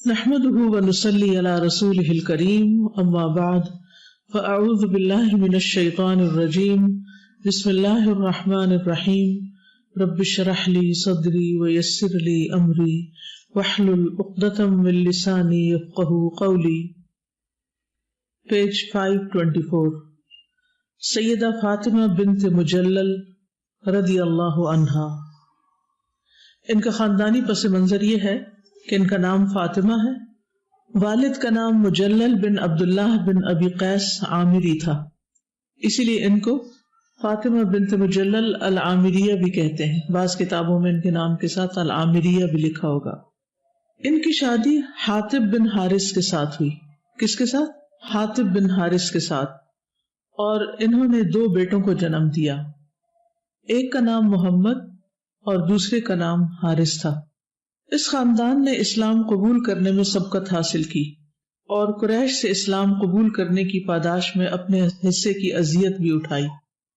نحمده ونصلي على رسوله الكريم أما بعد فأعوذ بالله من الشيطان الرجيم بسم الله الرحمن الرحيم رب اشرح لي صدري ويسر لي أمري واحلل عقدة من لساني يفقهوا قولي. Page 524. سیدہ فاطمہ بنت مجلل رضی اللہ عنہا. ان کا خاندانی پس منظر یہ ہے کہ ان کا نام فاطمہ ہے، والد کا نام مجلل بن عبداللہ بن ابی قیس عامری تھا، اسی لیے ان کو فاطمہ بنت مجلل العامریہ بھی کہتے ہیں. بعض کتابوں میں ان کے نام کے ساتھ العامریہ بھی لکھا ہوگا. ان کی شادی حاطب بن حارث کے ساتھ ہوئی. کس کے ساتھ؟ حاطب بن حارث کے ساتھ. اور انہوں نے 2 بیٹوں کو جنم دیا، ایک کا نام محمد اور دوسرے کا نام حارث تھا. اس خاندان نے اسلام قبول کرنے میں سبقت حاصل کی اور قریش سے اسلام قبول کرنے کی پاداش میں اپنے حصے کی اذیت بھی اٹھائی.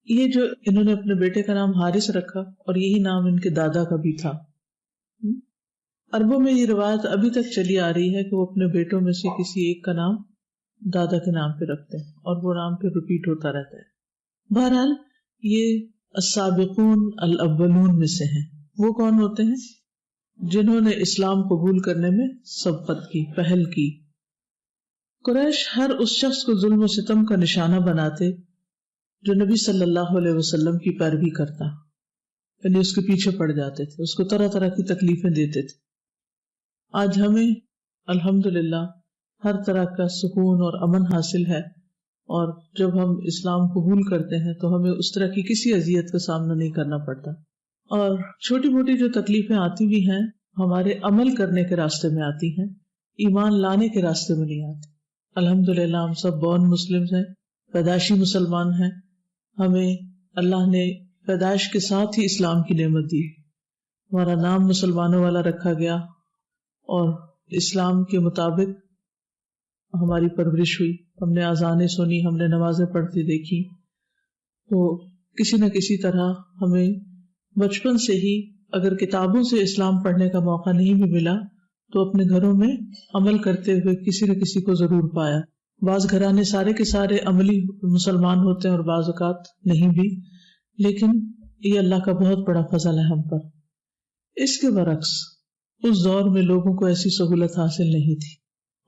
یہ جو انہوں نے اپنے بیٹے کا نام حارث رکھا اور یہی نام ان کے دادا کا بھی تھا. عربوں میں یہ روایت ابھی تک چلی آ رہی ہے کہ وہ اپنے بیٹوں میں سے کسی ایک کا نام دادا کے نام پہ رکھتے ہیں اور وہ نام پہ ریپیٹ ہوتا رہتا ہے. بہرحال یہ السابقون الاولون میں سے ہیں. وہ کون ہوتے ہیں؟ جنہوں نے اسلام قبول کرنے میں سبقت کی، پہل کی. قریش ہر اس شخص کو ظلم و ستم کا نشانہ بناتے جو نبی صلی اللہ علیہ وسلم کی پیروی کرتا، یعنی اس کے پیچھے پڑ جاتے تھے، اس کو طرح طرح کی تکلیفیں دیتے تھے. آج ہمیں الحمدللہ ہر طرح کا سکون اور امن حاصل ہے، اور جب ہم اسلام قبول کرتے ہیں تو ہمیں اس طرح کی کسی اذیت کا سامنا نہیں کرنا پڑتا. اور چھوٹی موٹی جو تکلیفیں آتی بھی ہیں ہمارے عمل کرنے کے راستے میں آتی ہیں، ایمان لانے کے راستے میں نہیں آتی. الحمدللہ ہم سب بورن مسلمز ہیں، پیدائشی مسلمان ہیں. ہمیں اللہ نے پیدائش کے ساتھ ہی اسلام کی نعمت دی. ہمارا نام مسلمانوں والا رکھا گیا اور اسلام کے مطابق ہماری پرورش ہوئی. ہم نے اذانیں سنی، ہم نے نمازیں پڑھتی دیکھی. تو کسی نہ کسی طرح ہمیں بچپن سے ہی اگر کتابوں سے اسلام پڑھنے کا موقع نہیں بھی ملا تو اپنے گھروں میں عمل کرتے ہوئے کسی نہ کسی کو ضرور پایا. بعض گھرانے سارے کے سارے عملی مسلمان ہوتے ہیں اور بعض اوقات نہیں بھی، لیکن یہ اللہ کا بہت بڑا فضل ہے ہم پر. اس کے برعکس اس دور میں لوگوں کو ایسی سہولت حاصل نہیں تھی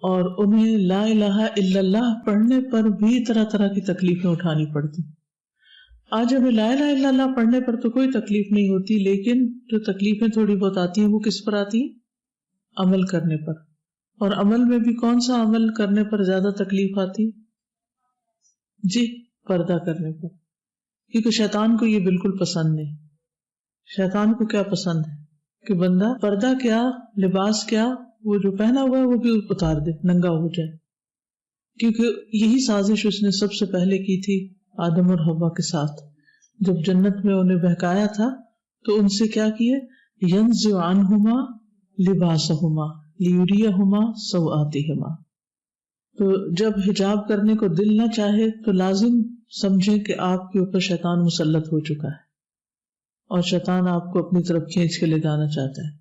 اور انہیں لا الہ الا اللہ پڑھنے پر بھی طرح طرح کی تکلیفیں اٹھانی پڑتی. آج ہمیں لا الہ الا اللہ پڑھنے پر تو کوئی تکلیف نہیں ہوتی، لیکن جو تکلیفیں تھوڑی بہت آتی ہیں وہ کس پر آتی ہیں؟ عمل کرنے پر. اور عمل میں بھی کون سا عمل کرنے پر زیادہ تکلیف آتی؟ جی، پردہ کرنے پر. کیونکہ شیطان کو یہ بالکل پسند نہیں. شیطان کو کیا پسند ہے کہ بندہ پردہ کیا، لباس کیا، وہ جو پہنا ہوا ہے وہ بھی اتار دے، ننگا ہو جائے. کیونکہ یہی سازش اس نے سب سے پہلے کی تھی آدم اور حوا کے ساتھ. جب جنت میں انہیں بہکایا تھا تو ان سے کیا کیے؟ ينزع عنہما لباسہما لیریہما سوآتہما. تو جب حجاب کرنے کو دل نہ چاہے تو لازم سمجھیں کہ آپ کے اوپر شیطان مسلط ہو چکا ہے اور شیطان آپ کو اپنی طرف کھینچ کے لے جانا چاہتا ہے.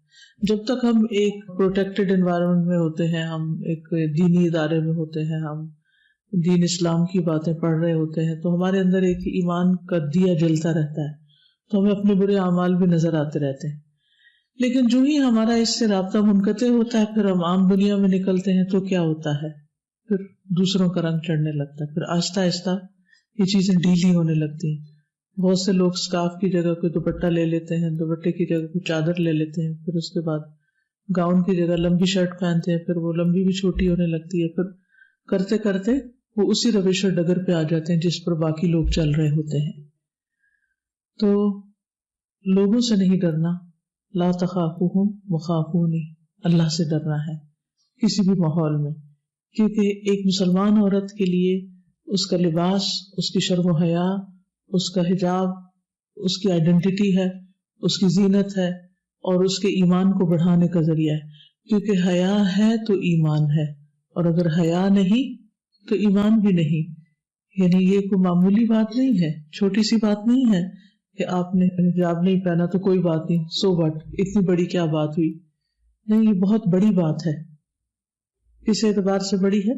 جب تک ہم ایک پروٹیکٹڈ انوائرمنٹ میں ہوتے ہیں، ہم ایک دینی ادارے میں ہوتے ہیں، ہم دین اسلام کی باتیں پڑھ رہے ہوتے ہیں، تو ہمارے اندر ایک ایمان کا دیا جلتا رہتا ہے، تو ہمیں اپنے برے اعمال بھی نظر آتے رہتے ہیں. لیکن جو ہی ہمارا اس سے رابطہ منقطع ہوتا ہے، پھر ہم عام دنیا میں نکلتے ہیں تو کیا ہوتا ہے؟ پھر دوسروں کا رنگ چڑھنے لگتا ہے. پھر آہستہ آہستہ یہ چیزیں ڈھیلی ہونے لگتی ہیں. بہت سے لوگ اسکارف کی جگہ کوئی دوپٹہ لے لیتے ہیں، دوپٹے کی جگہ کوئی چادر لے لیتے ہیں، پھر اس کے بعد گاؤن کی جگہ لمبی شرٹ پہنتے ہیں، پھر وہ لمبی بھی چھوٹی ہونے لگتی ہے. پھر کرتے کرتے وہ اسی روش اور ڈگر پہ آ جاتے ہیں جس پر باقی لوگ چل رہے ہوتے ہیں. تو لوگوں سے نہیں ڈرنا، لا تخافوہم وخافونی، اللہ سے ڈرنا ہے کسی بھی ماحول میں. کیونکہ ایک مسلمان عورت کے لیے اس کا لباس، اس کی شرم و حیا، اس کا حجاب اس کی آئیڈینٹی ہے، اس کی زینت ہے اور اس کے ایمان کو بڑھانے کا ذریعہ ہے. کیونکہ حیا ہے تو ایمان ہے، اور اگر حیا نہیں تو ایمان بھی نہیں. یعنی یہ کوئی معمولی بات نہیں ہے، چھوٹی سی بات نہیں ہے کہ آپ نے حجاب نہیں پہنا تو کوئی بات نہیں، سو واٹ، اتنی بڑی کیا بات ہوئی. نہیں، یہ بہت بڑی بات ہے. کس اعتبار سے بڑی ہے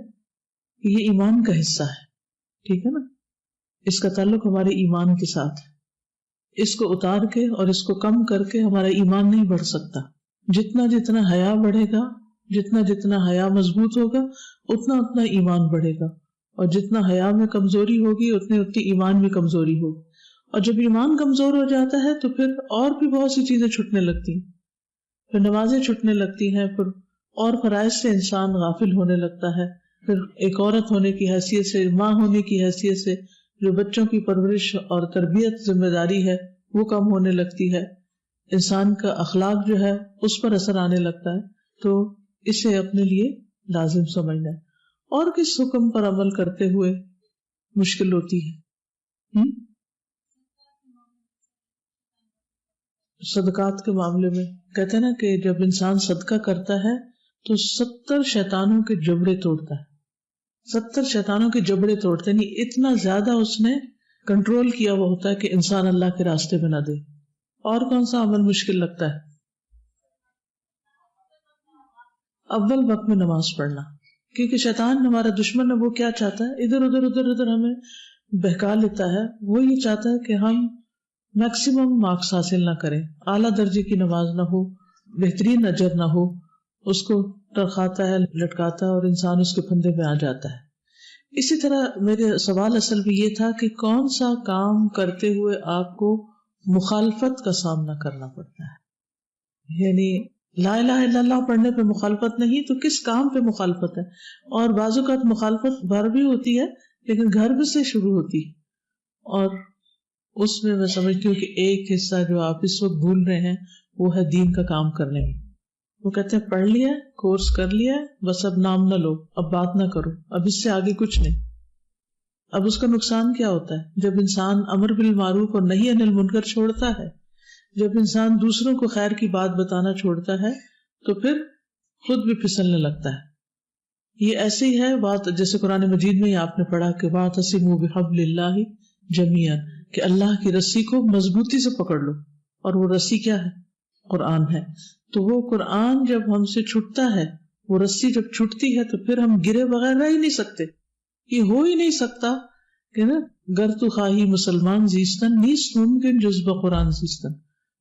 کہ یہ ایمان کا حصہ ہے، ٹھیک ہے نا، اس کا تعلق ہمارے ایمان کے ساتھ ہے، اس کو اتار کے اور اس کو کم کر کے ہمارا ایمان نہیں بڑھ سکتا۔ جتنا جتنا حیا بڑھے گا، جتنا جتنا حیا مضبوط ہوگا، اتنا اتنا ایمان بڑھے گا، اور جتنا حیا میں کمزوری ہوگی اتنی اتنی ایمان میں کمزوری ہوگی، اور جب ایمان کمزور ہو جاتا ہے تو پھر اور بھی بہت سی چیزیں چھٹنے لگتی ہیں، پھر نمازیں چھٹنے لگتی ہیں، پھر اور فرائض سے انسان غافل ہونے لگتا ہے، پھر ایک عورت ہونے کی حیثیت سے، ماں ہونے کی حیثیت سے جو بچوں کی پرورش اور تربیت ذمہ داری ہے وہ کم ہونے لگتی ہے، انسان کا اخلاق جو ہے اس پر اثر آنے لگتا ہے۔ تو اسے اپنے لیے لازم سمجھنا ہے۔ اور کس حکم پر عمل کرتے ہوئے مشکل ہوتی ہے؟ صدقات کے معاملے میں کہتے ہیں نا کہ جب انسان صدقہ کرتا ہے تو 70 شیطانوں کے جبڑے توڑتا ہے، 70 شیطانوں کے جبڑے توڑتے، یعنی اتنا زیادہ اس نے کنٹرول کیا ہوا ہوتا ہے کہ انسان اللہ کے راستے میں نہ دے۔ اور کون سا عمل مشکل لگتا ہے؟ اول وقت میں نماز پڑھنا، کیونکہ شیطان ہمارا دشمن ہے، وہ کیا چاہتا ہے، ادھر ادھر ادھر ادھر ہمیں بہکا لیتا ہے۔ وہ یہ چاہتا ہے کہ ہم میکسیمم مارکس حاصل نہ کریں، اعلیٰ درجے کی نماز نہ ہو، بہترین اجر نہ ہو، اس کو ٹرخاتا ہے، لٹکاتا ہے، اور انسان اس کے پھندے میں آ جاتا ہے۔ اسی طرح میرے سوال اصل بھی یہ تھا کہ کون سا کام کرتے ہوئے آپ کو مخالفت کا سامنا کرنا پڑتا ہے، یعنی لا الہ الا اللہ پڑھنے پہ مخالفت نہیں تو کس کام پہ مخالفت ہے؟ اور بعض اوقات مخالفت باہر بھی ہوتی ہے لیکن گھر بھی سے شروع ہوتی ہے، اور اس میں میں سمجھتی ہوں کہ ایک حصہ جو آپ اس وقت بھول رہے ہیں وہ ہے دین کا کام کرنے میں۔ وہ کہتے ہیں پڑھ لیا، کورس کر لیا، بس اب نام نہ لو، اب بات نہ کرو، اب اس سے آگے کچھ نہیں۔ اب اس کا نقصان کیا ہوتا ہے؟ جب انسان امر بالمعروف اور نہی عن المنکر چھوڑتا ہے، جب انسان دوسروں کو خیر کی بات بتانا چھوڑتا ہے تو پھر خود بھی پھسلنے لگتا ہے۔ یہ ایسے ہی ہے بات، جیسے قرآن مجید میں ہی آپ نے پڑھا کہ واعتصموا بحبل اللہ جمیعا، کہ اللہ کی رسی کو مضبوطی سے پکڑ لو، اور وہ رسی کیا ہے؟ قرآن ہے۔ تو وہ قرآن جب ہم سے چھٹتا ہے، وہ رسی جب چھٹتی ہے تو پھر ہم گرے بغیر رہ ہی نہیں سکتے، یہ ہو ہی نہیں سکتا کہ نا گر تو خواہی مسلمان زیستن نیست ممکن جذب قرآن زیستن،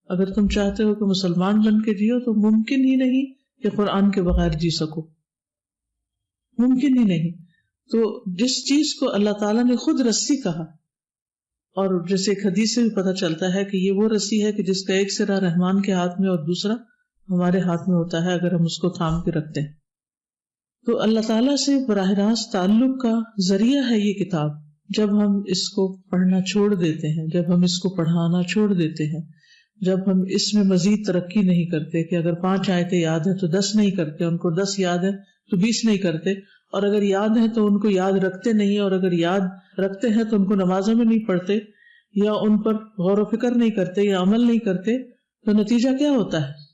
اگر تم چاہتے ہو کہ مسلمان بن کے جیو تو ممکن ہی نہیں کہ قرآن کے بغیر جی سکو، ممکن ہی نہیں۔ تو جس چیز کو اللہ تعالیٰ نے خود رسی کہا، اور جیسے ایک حدیث سے بھی پتہ چلتا ہے کہ یہ وہ رسی ہے کہ جس کا ایک سرا رحمان کے ہاتھ میں اور دوسرا ہمارے ہاتھ میں ہوتا ہے اگر ہم اس کو تھام کے رکھتے ہیں۔ تو اللہ تعالیٰ سے براہ راست تعلق کا ذریعہ ہے یہ کتاب۔ جب ہم اس کو پڑھنا چھوڑ دیتے ہیں، جب ہم اس کو پڑھانا چھوڑ دیتے ہیں، جب ہم اس میں مزید ترقی نہیں کرتے کہ اگر 5 آیتیں یاد ہیں تو 10 نہیں کرتے، ان کو 10 یاد ہیں تو 20 نہیں کرتے، اور اگر یاد ہیں تو ان کو یاد رکھتے نہیں، اور اگر یاد رکھتے ہیں تو ان کو نمازوں میں نہیں پڑھتے، یا ان پر غور و فکر نہیں کرتے، یا عمل نہیں کرتے، تو نتیجہ کیا ہوتا ہے؟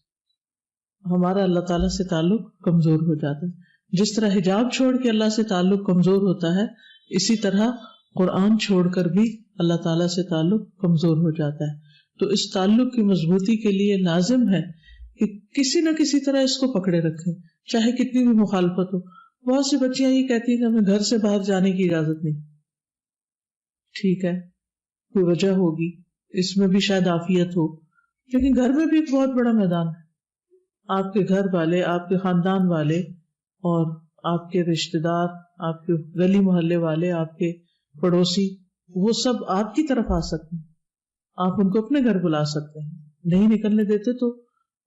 ہمارا اللہ تعالیٰ سے تعلق کمزور ہو جاتا ہے۔ جس طرح حجاب چھوڑ کے اللہ سے تعلق کمزور ہوتا ہے، اسی طرح قرآن چھوڑ کر بھی اللہ تعالیٰ سے تعلق کمزور ہو جاتا ہے۔ تو اس تعلق کی مضبوطی کے لیے لازم ہے کہ کسی نہ کسی طرح اس کو پکڑے رکھیں، چاہے کتنی بھی مخالفت ہو۔ بہت سی بچیاں یہ کہتی ہیں کہ ہمیں گھر سے باہر جانے کی اجازت نہیں۔ ٹھیک ہے، کوئی وجہ ہوگی، اس میں بھی شاید عافیت ہو، لیکن گھر میں بھی ایک بہت بڑا میدان ہے۔ آپ کے گھر والے، آپ کے خاندان والے، اور آپ کے رشتہ دار، آپ کے گلی محلے والے، آپ کے پڑوسی، وہ سب آپ کی طرف آ سکتے ہیں، آپ ان کو اپنے گھر بلا سکتے ہیں۔ نہیں نکلنے دیتے تو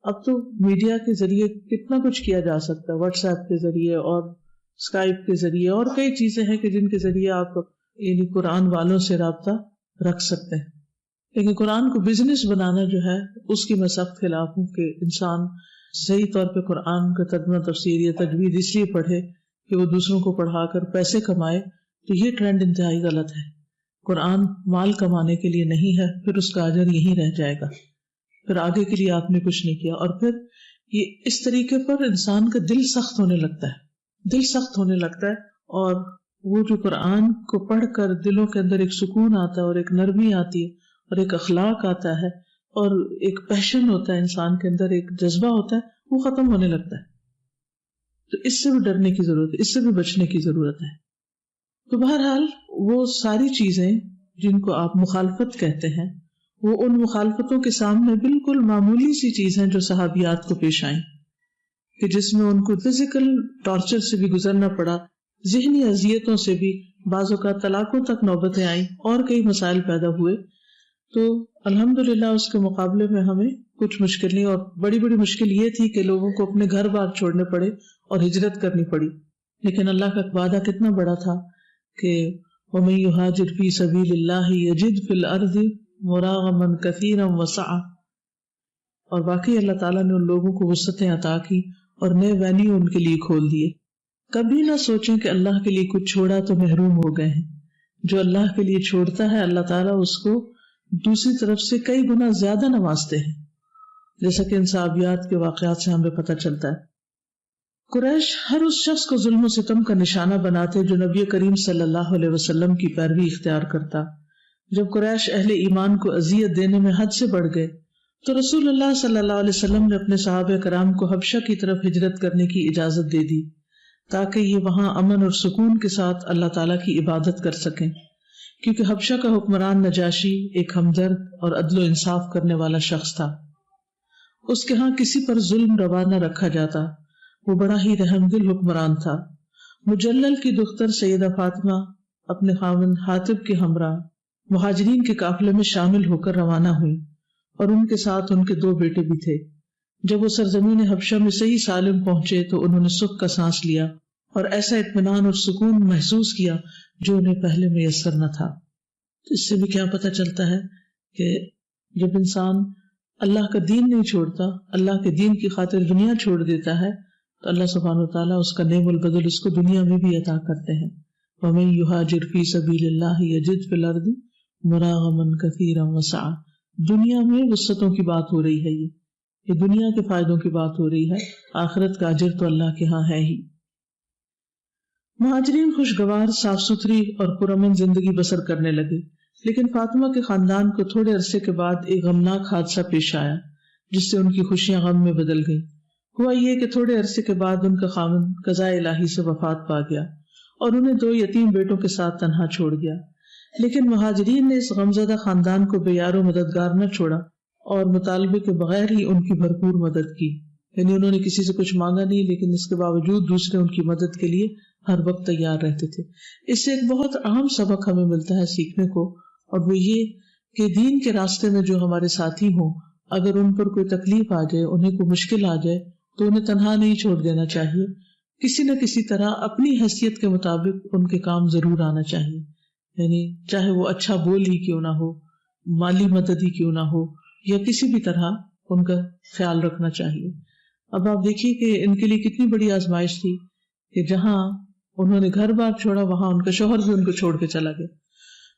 اب تو میڈیا کے ذریعے کتنا کچھ کیا جا سکتا ہے، واٹس ایپ کے ذریعے اور اسکائپ کے ذریعے، اور کئی چیزیں ہیں کہ جن کے ذریعے آپ یعنی قرآن والوں سے رابطہ رکھ سکتے ہیں۔ لیکن قرآن کو بزنس بنانا جو ہے اس کی میں سخت خلاف ہوں کہ انسان صحیح طور پہ قرآن کا ترجمہ تفسیر یا تجوید اس لیے پڑھے کہ وہ دوسروں کو پڑھا کر پیسے کمائے، تو یہ ٹرینڈ انتہائی غلط ہے۔ قرآن مال کمانے کے لیے نہیں ہے، پھر اس کا اجر یہیں رہ جائے گا، پھر آگے کے لیے آپ نے کچھ نہیں کیا، اور پھر یہ اس طریقے پر انسان کا دل سخت ہونے لگتا ہے، دل سخت ہونے لگتا ہے، اور وہ جو قرآن کو پڑھ کر دلوں کے اندر ایک سکون آتا ہے اور ایک نرمی آتی ہے اور ایک اخلاق آتا ہے اور ایک پیشن ہوتا ہے انسان کے اندر، ایک جذبہ ہوتا ہے، وہ ختم ہونے لگتا ہے۔ تو اس سے بھی ڈرنے کی ضرورت ہے، اس سے بھی بچنے کی ضرورت ہے۔ تو بہرحال وہ ساری چیزیں جن کو آپ مخالفت کہتے ہیں، وہ ان مخالفتوں کے سامنے بالکل معمولی سی چیز ہیں جو صحابیات کو پیش آئیں، کہ جس میں ان کو فزیکل ٹارچر سے بھی گزرنا پڑا، ذہنی اذیتوں سے بھی، بعض اوقات طلاقوں تک نوبتیں آئیں اور کئی مسائل پیدا ہوئے۔ تو الحمدللہ اس کے مقابلے میں ہمیں کچھ مشکل نہیں، اور بڑی بڑی مشکل یہ تھی کہ لوگوں کو اپنے گھر بار چھوڑنے پڑے اور ہجرت کرنی پڑی، لیکن اللہ کا وعدہ کتنا بڑا تھا کہ وَمَن يُهَاجِرْ فِي سَبِيلِ اللَّهِ يَجِدْ فِي الْأَرْضِ مُرَاغَمًا كَثِيرًا وَسَعًا، اور واقعی اللہ تعالیٰ نے ان لوگوں کو وسعتیں عطا کی اور نئے وینیو ان کے لیے کھول دیے۔ کبھی نہ سوچیں کہ اللہ کے لیے کچھ چھوڑا تو محروم ہو گئے ہیں۔ جو اللہ کے لیے چھوڑتا ہے اللہ تعالیٰ اس کو دوسری طرف سے کئی گنا زیادہ نوازتے ہیں، جیسا کہ ان صحابیات کے واقعات سے ہمیں پتہ چلتا ہے۔ قریش ہر اس شخص کو ظلم و ستم کا نشانہ بناتے جو نبی کریم صلی اللہ علیہ وسلم کی پیروی اختیار کرتا۔ جب قریش اہل ایمان کو اذیت دینے میں حد سے بڑھ گئے تو رسول اللہ صلی اللہ علیہ وسلم نے اپنے صحابہ کرام کو حبشہ کی طرف ہجرت کرنے کی اجازت دے دی تاکہ یہ وہاں امن اور سکون کے ساتھ اللہ تعالیٰ کی عبادت کر سکیں، کیونکہ حبشہ کا حکمران نجاشی ایک ہمدرد اور عدل و انصاف کرنے والا شخص تھا۔ اس کے ہاں کسی پر ظلم روا نہ رکھا جاتا، وہ بڑا ہی رحم دل حکمران تھا۔ مجلل کی دختر سیدہ فاطمہ اپنے خاوند حاطب کے ہمراہ مہاجرین کے قافلے میں شامل ہو کر روانہ ہوئی، اور ان کے ساتھ ان کے 2 بیٹے بھی تھے۔ جب وہ سرزمین حبشہ میں صحیح سالم پہنچے تو انہوں نے سکھ کا سانس لیا اور ایسا اطمینان اور سکون محسوس کیا جو انہیں پہلے میسر نہ تھا۔ تو اس سے بھی کیا پتہ چلتا ہے کہ جب انسان اللہ کا دین نہیں چھوڑتا، اللہ کے دین کی خاطر دنیا چھوڑ دیتا ہے، تو اللہ سبحانہ وتعالیٰ اس کا نعم البدل اس کو دنیا میں بھی عطا کرتے ہیں۔ وَمَن يُهَاجِرْ فِي سَبِيلِ اللَّهِ يَجِدْ فِي الْأَرْضِ مُرَاغَمًا كَثِيرًا وَسَعًا۔ دنیا میں وسعتوں کی بات ہو رہی ہے، یہ دنیا کے فائدوں کی بات ہو رہی ہے، آخرت کا اجر تو اللہ کے ہاں ہے ہی۔ مہاجرین خوشگوار، صاف ستھری اور پرامن زندگی بسر کرنے لگے، لیکن فاطمہ کے خاندان کو تھوڑے عرصے کے بعد ایک غمناک حادثہ پیش آیا جس سے ان کی خوشیاں غم میں بدل گئیں۔ ہوا یہ کہ تھوڑے عرصے کے بعد ان کا خاوند قضاء الہی سے وفات پا گیا اور انہیں 2 یتیم بیٹوں کے ساتھ تنہا چھوڑ گیا۔ لیکن مہاجرین نے اس غمزدہ خاندان کو بے یار و مددگار نہ چھوڑا اور مطالبے کے بغیر ہی ان کی بھرپور مدد کی، یعنی انہوں نے کسی سے کچھ مانگا نہیں، لیکن اس کے باوجود دوسرے ان کی مدد کے لیے ہر وقت تیار رہتے تھے۔ اس سے ایک بہت اہم سبق ہمیں ملتا ہے سیکھنے کو، اور وہ یہ کہ دین کے راستے میں جو ہمارے ساتھی ہوں، اگر ان پر کوئی تکلیف آ جائے، انہیں کوئی مشکل آ جائے تو انہیں تنہا نہیں چھوڑ دینا چاہیے، کسی نہ کسی طرح اپنی حیثیت کے مطابق ان کے کام ضرور آنا چاہیے، یعنی چاہے وہ اچھا بول ہی کیوں نہ ہو، مالی مدد ہی کیوں نہ ہو، یا کسی بھی طرح ان کا خیال رکھنا چاہیے۔ اب آپ دیکھیے کہ ان کے لیے کتنی بڑی آزمائش تھی کہ جہاں انہوں نے گھر بار چھوڑا وہاں ان کا شوہر بھی ان کو چھوڑ کے چلا گیا۔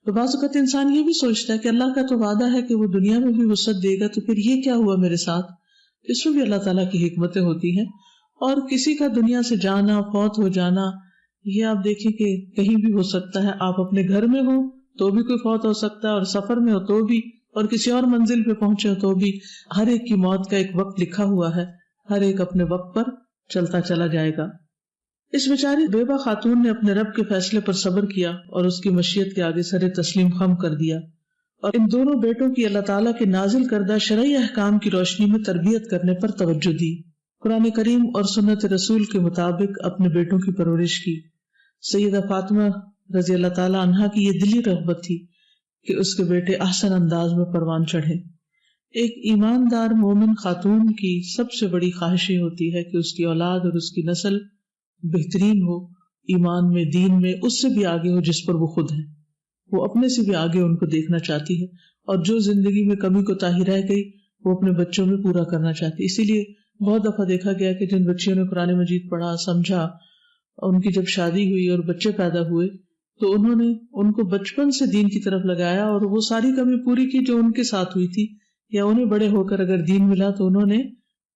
تو بعض اوقات انسان یہ بھی سوچتا ہے کہ اللہ کا تو وعدہ ہے کہ وہ دنیا میں بھی وسعت دے گا، تو پھر یہ کیا ہوا میرے ساتھ؟ اس میں بھی اللہ تعالیٰ کی حکمتیں ہوتی ہیں، اور کسی کا دنیا سے جانا، فوت ہو جانا، یہ آپ دیکھیں کہ کہیں بھی ہو سکتا ہے۔ آپ اپنے گھر میں ہو تو بھی کوئی فوت ہو سکتا ہے، اور سفر میں ہو تو بھی، اور کسی اور منزل پہ پہنچے ہو تو بھی۔ ہر ایک کی موت کا ایک وقت لکھا ہوا ہے، ہر ایک اپنے وقت پر چلتا چلا جائے گا۔ اس بیچاری بیوہ خاتون نے اپنے رب کے فیصلے پر صبر کیا اور اس کی مشیت کے آگے سر تسلیم خم کر دیا، اور ان دونوں بیٹوں کی اللہ تعالیٰ کے نازل کردہ شرعی احکام کی روشنی میں تربیت کرنے پر توجہ دی۔ قرآن کریم اور سنت رسول کے مطابق اپنے بیٹوں کی پرورش کی۔ سیدہ فاطمہ رضی اللہ تعالیٰ عنہا کی یہ دلی رغبت تھی کہ اس کے بیٹے احسن انداز میں پروان چڑھے۔ ایک ایماندار مومن خاتون کی سب سے بڑی خواہش یہ ہوتی ہے کہ اس کی اولاد اور اس کی نسل بہترین ہو، ایمان میں، دین میں، اس سے بھی آگے ہو جس پر وہ خود ہے۔ وہ اپنے سے بھی آگے ان کو دیکھنا چاہتی ہے، اور جو زندگی میں کمی کوتاہی رہ گئی وہ اپنے بچوں میں پورا کرنا چاہتی ہے۔ اسی لیے بہت دفعہ دیکھا گیا کہ جن بچیوں نے قرآن مجید پڑھا، سمجھا، ان کی جب شادی ہوئی اور بچے پیدا ہوئے تو انہوں نے ان کو بچپن سے دین کی طرف لگایا اور وہ ساری کمی پوری کی جو ان کے ساتھ ہوئی تھی، یا انہیں بڑے ہو کر اگر دین ملا تو انہوں نے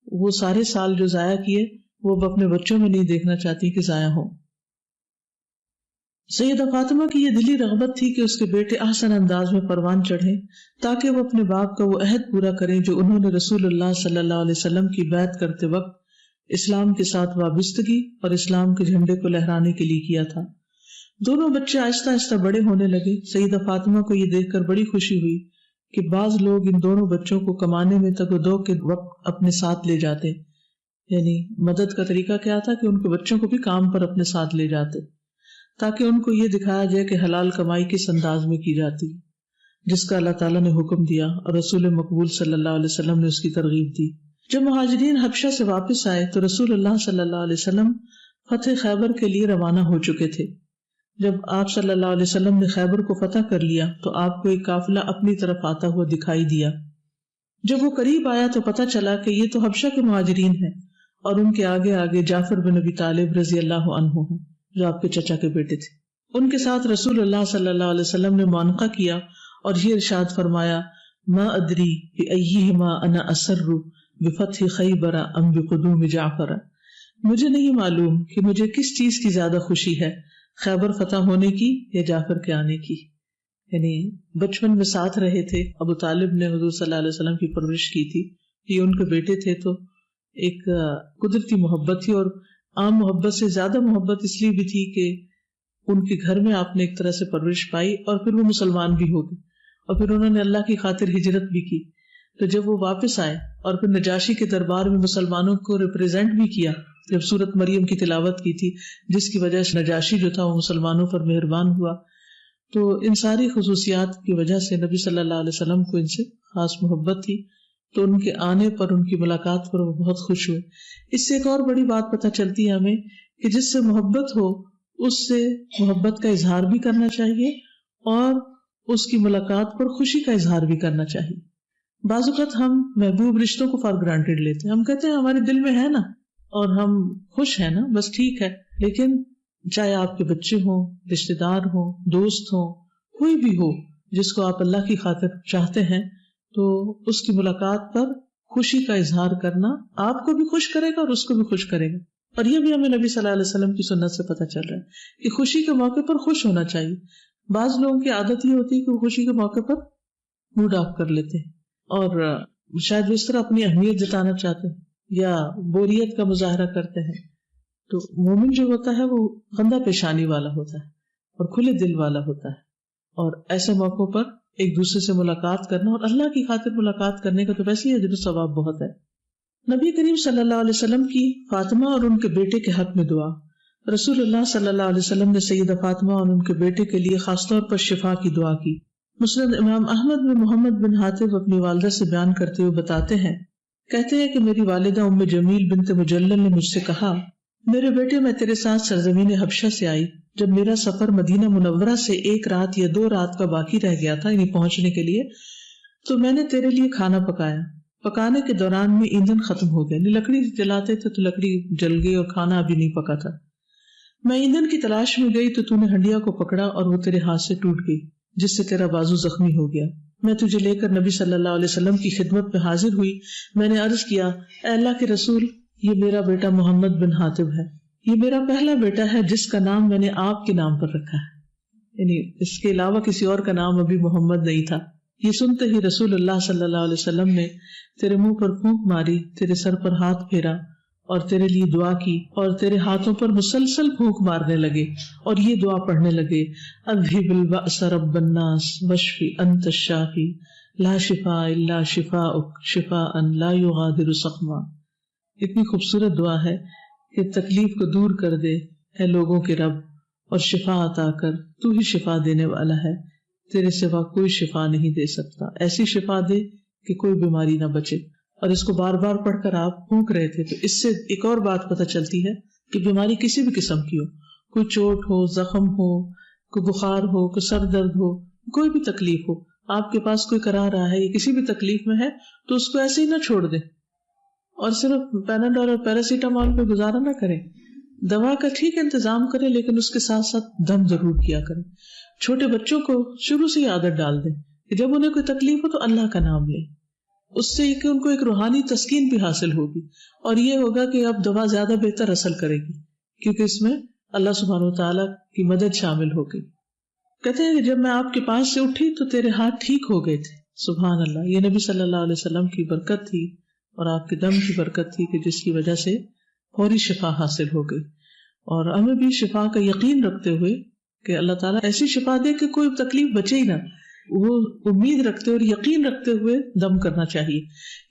وہ سارے سال جو ضائع کیے وہ اپنے بچوں میں نہیں دیکھنا چاہتی کہ ضائع ہوں۔ سیدہ فاطمہ کی یہ دلی رغبت تھی کہ اس کے بیٹے احسن انداز میں پروان چڑھیں تاکہ وہ اپنے باپ کا وہ عہد پورا کریں جو انہوں نے رسول اللہ صلی اللہ علیہ وسلم کی بیعت کرتے وقت اسلام کے ساتھ وابستگی اور اسلام کے جھنڈے کو لہرانے کے لیے کیا تھا۔ دونوں بچے آہستہ آہستہ بڑے ہونے لگے۔ سیدہ فاطمہ کو یہ دیکھ کر بڑی خوشی ہوئی کہ بعض لوگ ان دونوں بچوں کو کمانے میں تگ و دو کے وقت اپنے ساتھ لے جاتے، یعنی مدد کا طریقہ کیا تھا کہ ان کے بچوں کو بھی کام پر اپنے ساتھ لے جاتے، تاکہ ان کو یہ دکھایا جائے کہ حلال کمائی کس انداز میں کی جاتی، جس کا اللہ تعالیٰ نے حکم دیا اور رسول مقبول صلی اللہ علیہ وسلم نے اس کی ترغیب دی۔ جب مہاجرین حبشہ سے واپس آئے تو رسول اللہ صلی اللہ علیہ وسلم فتح خیبر کے لیے روانہ ہو چکے تھے۔ جب آپ صلی اللہ علیہ وسلم نے خیبر کو فتح کر لیا تو آپ کو ایک قافلہ اپنی طرف آتا ہوا دکھائی دیا۔ جب وہ قریب آیا تو پتہ چلا کہ یہ تو حبشہ کے مہاجرین ہیں اور ان کے آگے آگے جعفر بن ابی طالب رضی اللہ عنہ ہیں جو آپ کے چچا کے بیٹے تھے۔ ان کے ساتھ رسول اللہ صلی اللہ علیہ وسلم نے معانقہ کیا اور یہ ارشاد فرمایا، ما ادری بأیہما انا اسر بفتح خیبر ام بقدوم جعفر، مجھے نہیں معلوم کہ مجھے کس چیز کی زیادہ خوشی ہے، خیبر فتح ہونے کی یا جعفر کے آنے کی۔ یعنی بچپن میں ساتھ رہے تھے، ابو طالب نے حضور صلی اللہ علیہ وسلم کی پرورش کی تھی، یہ ان کے بیٹے تھے، تو ایک قدرتی محبت تھی، اور عام محبت سے زیادہ محبت اس لیے بھی تھی کہ ان کے گھر میں آپ نے ایک طرح سے پرورش پائی اور پھر وہ مسلمان بھی ہو گئے اور پھر انہوں نے اللہ کی خاطر ہجرت بھی کی۔ تو جب وہ واپس آئے اور پھر نجاشی کے دربار میں مسلمانوں کو ریپریزنٹ بھی کیا، جب سورت مریم کی تلاوت کی تھی جس کی وجہ سے نجاشی جو تھا وہ مسلمانوں پر مہربان ہوا، تو ان ساری خصوصیات کی وجہ سے نبی صلی اللہ علیہ وسلم کو ان سے خاص محبت تھی، تو ان کے آنے پر، ان کی ملاقات پر وہ بہت خوش ہوئے۔ اس سے ایک اور بڑی بات پتہ چلتی ہے ہمیں کہ جس سے محبت ہو اس سے محبت کا اظہار بھی کرنا چاہیے اور اس کی ملاقات پر خوشی کا اظہار بھی کرنا چاہیے۔ بعض اوقات ہم محبوب رشتوں کو فار گرانٹیڈ لیتے ہیں، ہم کہتے ہیں ہمارے دل میں ہے نا اور ہم خوش ہیں نا، بس ٹھیک ہے، لیکن چاہے آپ کے بچے ہوں، رشتے دار ہوں، دوست ہوں، کوئی بھی ہو جس کو آپ اللہ کی خاطر چاہتے ہیں، تو اس کی ملاقات پر خوشی کا اظہار کرنا آپ کو بھی خوش کرے گا اور اس کو بھی خوش کرے گا۔ اور یہ بھی ہمیں نبی صلی اللہ علیہ وسلم کی سنت سے پتہ چل رہا ہے کہ خوشی کے موقع پر خوش ہونا چاہیے۔ بعض لوگوں کی عادت یہ ہوتی ہے کہ وہ خوشی کے موقع پر موڈ آف کر لیتے ہیں اور شاید اس طرح اپنی اہمیت جتانا چاہتے ہیں یا بوریت کا مظاہرہ کرتے ہیں۔ تو مومن جو ہوتا ہے وہ خندہ پیشانی والا ہوتا ہے اور کھلے دل والا ہوتا ہے، اور ایسے موقعوں پر ایک دوسرے سے ملاقات کرنا اور اللہ کی خاطر ملاقات کرنے کا تو ویسے ہی اجر و ثواب بہت ہے۔ نبی کریم صلی اللہ علیہ وسلم کی فاطمہ اور ان کے بیٹے کے حق میں دعا۔ رسول اللہ صلی اللہ علیہ وسلم نے سیدہ فاطمہ اور ان کے بیٹے کے لیے خاص طور پر شفا کی دعا کی۔ مسند امام احمد بن محمد بن حاتب اپنی والدہ سے بیان کرتے ہوئے بتاتے ہیں، کہتے ہیں کہ میری والدہ ام جمیل بنت مجلل نے مجھ سے کہا، میرے بیٹے میں تیرے ساتھ سرزمین حبشہ سے آئی، جب میرا سفر مدینہ منورہ سے 1 رات یا 2 رات کا باقی رہ گیا تھا یعنی پہنچنے کے لیے، تو میں نے تیرے لیے کھانا پکایا۔ پکانے کے دوران میں ایندھن ختم ہو گیا، لکڑی جلاتے تھے تو لکڑی جل گئی اور کھانا ابھی نہیں پکا تھا۔ میں ایندھن کی تلاش میں گئی تو تو نے ہنڈیا کو پکڑا اور وہ تیرے ہاتھ سے ٹوٹ گئی، جس سے تیرا بازو زخمی ہو گیا۔ میں تجھے لے کر نبی صلی اللہ علیہ وسلم کی خدمت میں حاضر ہوئی۔ میں نے عرض کیا، اے اللہ کے رسول، یہ میرا بیٹا محمد بن حاتب ہے، یہ میرا پہلا بیٹا ہے جس کا نام میں نے آپ کے نام پر رکھا ہے، یعنی اس کے علاوہ کسی اور کا نام ابھی محمد نہیں تھا۔ یہ سنتے ہی رسول اللہ صلی اللہ علیہ وسلم نے تیرے منہ پر پھونک ماری، تیرے سر پر ہاتھ پھیرا اور تیرے لیے دعا کی، اور تیرے ہاتھوں پر مسلسل پھونک مارنے لگے اور یہ دعا پڑھنے لگے، اذھب البأس رب الناس واشفی انت الشافی لا شفاء الا شفاءک شفاء لا یغادر سقما۔ اتنی خوبصورت دعا ہے کہ تکلیف کو دور کر دے اے لوگوں کے رب، اور شفا عطا کر، تو ہی شفا دینے والا ہے، تیرے سوا کوئی شفا نہیں دے سکتا، ایسی شفا دے کہ کوئی بیماری نہ بچے۔ اور اس کو بار بار پڑھ کر آپ پھونک رہے تھے، تو اس سے ایک اور بات پتہ چلتی ہے کہ بیماری کسی بھی قسم کی ہو، کوئی چوٹ ہو، زخم ہو، کوئی بخار ہو، کوئی سر درد ہو، کوئی بھی تکلیف ہو، آپ کے پاس کوئی کرا رہا ہے یا کسی بھی تکلیف میں ہے تو اس کو ایسے ہی نہ چھوڑ دیں اور صرف پیناڈول اور پیراسیٹامول پہ گزارا نہ کریں۔ دوا کا ٹھیک انتظام کریں لیکن اس کے ساتھ ساتھ دم ضرور کیا کریں۔ چھوٹے بچوں کو شروع سے ہی عادت ڈال دیں کہ جب انہیں کوئی تکلیف ہو تو اللہ کا نام لیں، اس سے کہ ان کو ایک روحانی تسکین بھی حاصل ہوگی، اور یہ ہوگا کہ اب دوا زیادہ بہتر اثر کرے گی کیونکہ اس میں اللہ سبحانہ وتعالیٰ کی مدد شامل ہوگی۔ کہتے ہیں کہ جب میں آپ کے پاس سے اٹھی تو تیرے ہاتھ ٹھیک ہو گئے تھے۔ سبحان اللہ، یہ نبی صلی اللہ علیہ وسلم کی برکت تھی اور آپ کے دم کی برکت تھی کہ جس کی وجہ سے فوری شفا حاصل ہو گئی. اور ہمیں بھی شفا کا یقین رکھتے ہوئے کہ اللہ تعالیٰ ایسی شفا دے کہ کوئی تکلیف بچے ہی نہ، وہ امید رکھتے اور یقین رکھتے ہوئے دم کرنا چاہیے.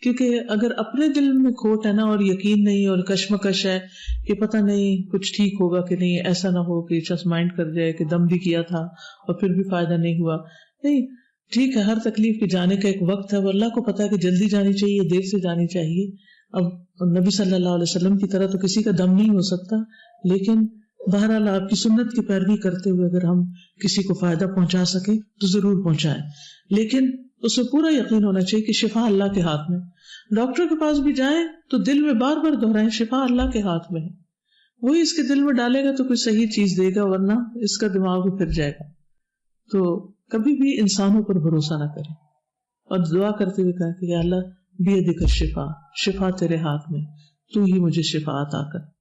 کیونکہ اگر اپنے دل میں کھوٹ ہے نا، اور یقین نہیں اور کشمکش ہے کہ پتہ نہیں کچھ ٹھیک ہوگا کہ نہیں، ایسا نہ ہو کہ جسٹ مائنڈ کر جائے کہ دم بھی کیا تھا اور پھر بھی فائدہ نہیں ہوا. نہیں، ٹھیک ہے، ہر تکلیف کے جانے کا ایک وقت ہے، وہ اللہ کو پتا ہے کہ جلدی جانی چاہیے، دیر سے جانی چاہیے. اب نبی صلی اللہ علیہ وسلم کی طرح تو کسی کا دم نہیں ہو سکتا، لیکن بہرحال آپ کی سنت کی پیروی کرتے ہوئے اگر ہم کسی کو فائدہ پہنچا سکیں تو ضرور پہنچائیں، لیکن اس میں پورا یقین ہونا چاہیے کہ شفا اللہ کے ہاتھ میں. ڈاکٹر کے پاس بھی جائیں تو دل میں بار بار دہرائیں شفا اللہ کے ہاتھ میں ہے، وہی اس کے دل میں ڈالے گا تو کوئی صحیح چیز دے گا، ورنہ اس کا دماغ بھی پھر جائے گا. تو کبھی بھی انسانوں پر بھروسہ نہ کریں، اور دعا کرتے ہوئے کہا کہ یا اللہ بیدک الشفا، شفا تیرے ہاتھ میں، تو ہی مجھے شفا عطا کر.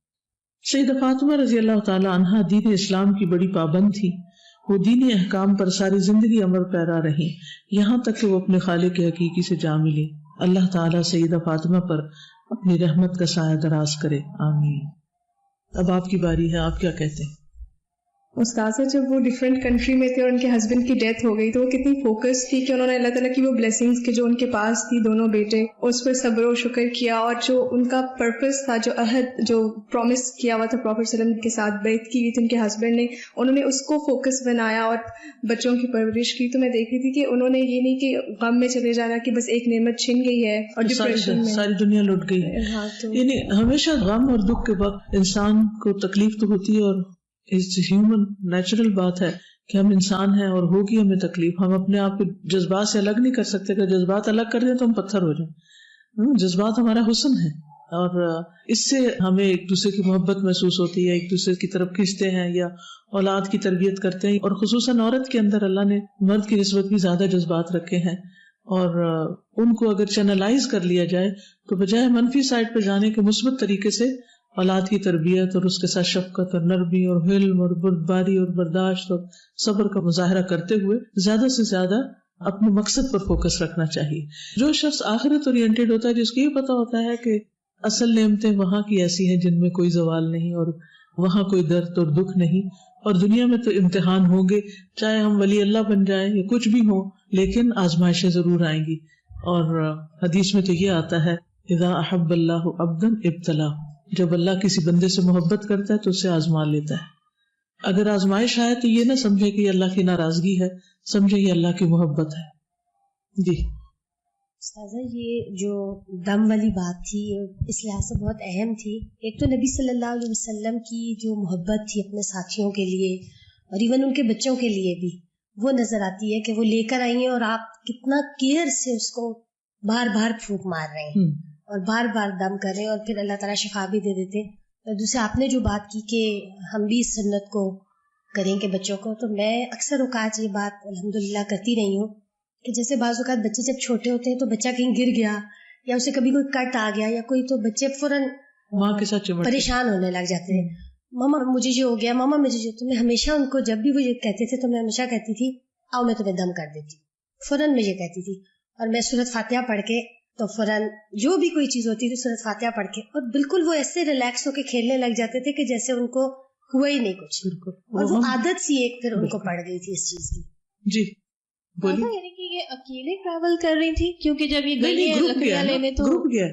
سیدہ فاطمہ رضی اللہ تعالی عنہا دین اسلام کی بڑی پابند تھی. وہ دینی احکام پر ساری زندگی عمل پیرا رہی، یہاں تک کہ وہ اپنے خالق حقیقی سے جا ملی. اللہ تعالیٰ سیدہ فاطمہ پر اپنی رحمت کا سایہ دراز کرے، آمین. اب آپ کی باری ہے، آپ کیا کہتے ہیں؟ استاذہ جب وہ ڈفرینٹ کنٹری میں تھے اور ان کے ہسبینڈ کی ڈیتھ ہو گئی تو وہ کتنی فوکس تھی کہ انہوں نے اللہ تعالیٰ کی وہ بلیسنگز کے جو ان کے پاس تھی دونوں بیٹے، اس پر صبر و شکر کیا، اور جو ان کا پرپس تھا، جو عہد جو پرومس کیا ہوا تھا پروفیٹ صلی اللہ علیہ وسلم کے ساتھ بیعت کی ہوئی تھی ان کے ہسبینڈ نے، انہوں نے اس کو فوکس بنایا اور بچوں کی پرورش کی. تو میں دیکھ رہی تھی کہ انہوں نے یہ نہیں کہ غم میں چلے جانا کہ بس ایک نعمت چھن گئی ہے اور ڈپریشن میں ساری دنیا لٹ گئی. ہاں، تو یعنی ہمیشہ غم اور دکھ کے وقت انسان کو تکلیف تو ہوتی ہے، اور ہیومن نیچرل بات ہے کہ ہم انسان ہیں اور ہوگی ہمیں تکلیف. ہم اپنے آپ کو جذبات سے الگ نہیں کر سکتے، اگر جذبات الگ کر دیں تو ہم پتھر ہو جائیں. جذبات ہمارا حسن ہے، اور اس سے ہمیں ایک دوسرے کی محبت محسوس ہوتی ہے، ایک دوسرے کی طرف کھینچتے ہیں یا اولاد کی تربیت کرتے ہیں. اور خصوصاً عورت کے اندر اللہ نے مرد کی نسبت بھی زیادہ جذبات رکھے ہیں، اور ان کو اگر چینلائز کر لیا جائے تو بجائے منفی سائڈ پہ جانے کے مثبت طریقے سے اولاد کی تربیت اور اس کے ساتھ شفقت اور نرمی اور حلم اور بردباری اور برداشت اور صبر کا مظاہرہ کرتے ہوئے زیادہ سے زیادہ اپنے مقصد پر فوکس رکھنا چاہیے. جو شخص آخرت اورینٹیڈ ہوتا ہے، جس کو یہ پتا ہوتا ہے کہ اصل نعمتیں وہاں کی ایسی ہیں جن میں کوئی زوال نہیں، اور وہاں کوئی درد اور دکھ نہیں، اور دنیا میں تو امتحان ہوں گے، چاہے ہم ولی اللہ بن جائیں یا کچھ بھی ہوں، لیکن آزمائشیں ضرور آئیں گی. اور حدیث میں تو یہ آتا ہے اذا احب اللہ عبدا ابتلاہ، جب اللہ کسی بندے سے محبت کرتا ہے تو اسے آزما لیتا ہے. اگر آزمائش آئے تو یہ نہ سمجھے کہ یہ اللہ کی ناراضگی ہے، سمجھے یہ اللہ کی محبت ہے. جی استاذہ، یہ جو دم والی بات تھی اس لحاظ سے بہت اہم تھی. ایک تو نبی صلی اللہ علیہ وسلم کی جو محبت تھی اپنے ساتھیوں کے لیے اور ایون ان کے بچوں کے لیے بھی، وہ نظر آتی ہے کہ وہ لے کر آئی ہیں اور آپ کتنا کیئر سے اس کو بار بار پھونک مار رہے ہیں اور بار بار دم کر رہے ہیں، اور پھر اللہ تعالیٰ شفا بھی دے دیتے. اور دوسرے آپ نے جو بات کی کہ ہم بھی اس سنت کو کریں کہ بچوں کو، تو میں اکثر اوقات یہ بات الحمدللہ کرتی رہی ہوں کہ جیسے بعض اوقات بچے جب چھوٹے ہوتے ہیں تو بچہ کہیں گر گیا یا اسے کبھی کوئی کٹ آ گیا یا کوئی، تو بچے فوراً ماں کے ساتھ پریشان ہونے لگ جاتے ہیں، ماما مجھے یہ ہو گیا، ماما مجھے یہ. تو میں ہمیشہ ان کو جب بھی وہ یہ کہتے تھے تو میں ہمیشہ کہتی تھی آؤ میں تمہیں دم کر دیتی ہوں. فوراً میں یہ کہتی تھی، اور میں سورۃ فاتحہ پڑھ کے تو فوراً جو بھی کوئی چیز ہوتی تھی سورۃ فاتحہ پڑھ کے، اور بالکل وہ ایسے ریلیکس ہو کے کھیلنے لگ جاتے تھے کہ جیسے ان کو ہوا ہی نہیں کچھ، اور وہ عادت سی ایک پھر ان کو پڑ گئی تھی اس چیز کی. جی بولیے. یعنی کہ یہ اکیلے ٹریول کر رہی تھی کیونکہ جب یہ گئی ہیں لکڑیاں لینے تو گروپ گیا.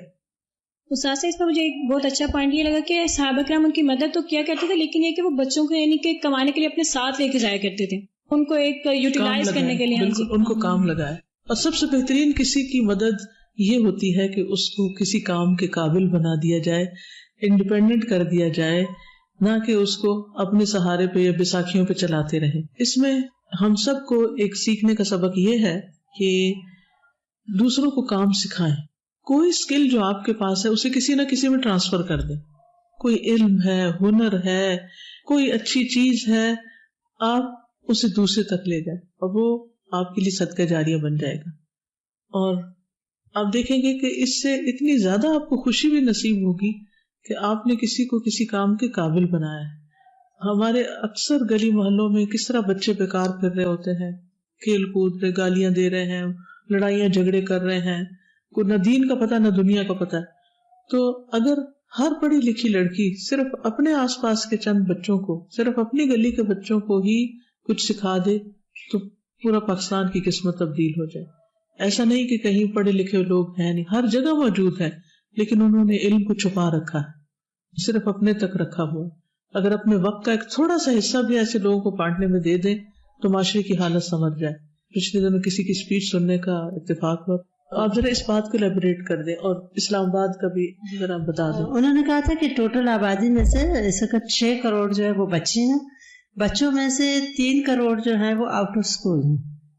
استاذ اس پر مجھے ایک بہت اچھا پوائنٹ یہ لگا کہ صحابہ کرام ان کی مدد تو کیا کرتے تھے، لیکن یہ کہ وہ بچوں کو یعنی کہ کمانے کے لیے اپنے ساتھ لے کے جایا کرتے تھے، ان کو ایک یوٹیلائز کرنے کے لیے. بالکل ان کو کام لگائے. اور سب سے بہترین کسی کی مدد یہ ہوتی ہے کہ اس کو کسی کام کے قابل بنا دیا جائے، انڈیپینڈنٹ کر دیا جائے، نہ کہ اس کو اپنے سہارے پہ یا بیساکھیوں پہ چلاتے رہے. اس میں ہم سب کو ایک سیکھنے کا سبق یہ ہے کہ دوسروں کو کام سکھائیں. کوئی اسکل جو آپ کے پاس ہے اسے کسی نہ کسی میں ٹرانسفر کر دیں. کوئی علم ہے، ہنر ہے، کوئی اچھی چیز ہے، آپ اسے دوسرے تک لے جائیں اور وہ آپ کے لیے صدقہ جاریہ بن جائے گا. اور آپ دیکھیں گے کہ اس سے اتنی زیادہ آپ کو خوشی بھی نصیب ہوگی کہ آپ نے کسی کو کسی کام کے قابل بنایا ہے. ہمارے اکثر گلی محلوں میں کس طرح بچے بیکار پھر رہے ہوتے ہیں، کھیل کود رہے، گالیاں دے رہے ہیں، لڑائیاں جھگڑے کر رہے ہیں، کوئی نہ دین کا پتہ نہ دنیا کا پتہ. تو اگر ہر پڑھی لکھی لڑکی صرف اپنے آس پاس کے چند بچوں کو، صرف اپنی گلی کے بچوں کو ہی کچھ سکھا دے تو پورا پاکستان کی قسمت تبدیل ہو جائے. ایسا نہیں کہ کہیں پڑھے لکھے لوگ ہیں نہیں، ہر جگہ موجود ہے، لیکن انہوں نے علم کو چھپا رکھا ہے، صرف اپنے تک رکھا ہوا. اگر اپنے وقت کا ایک تھوڑا سا حصہ بھی ایسے لوگوں کو بانٹنے میں دے دیں تو معاشرے کی حالت سنور جائے. پچھلے دنوں کسی کی اسپیچ سننے کا اتفاق ہوا، آپ ذرا اس بات کو ایلیبریٹ کر دیں اور اسلام آباد کا بھی ذرا بتا دیں. انہوں نے کہا تھا کہ ٹوٹل آبادی میں سے اس وقت 6 کروڑ جو ہے وہ بچے ہیں، بچوں میں سے 3 کروڑ جو ہیں وہ آؤٹ آف اسکول ہیں،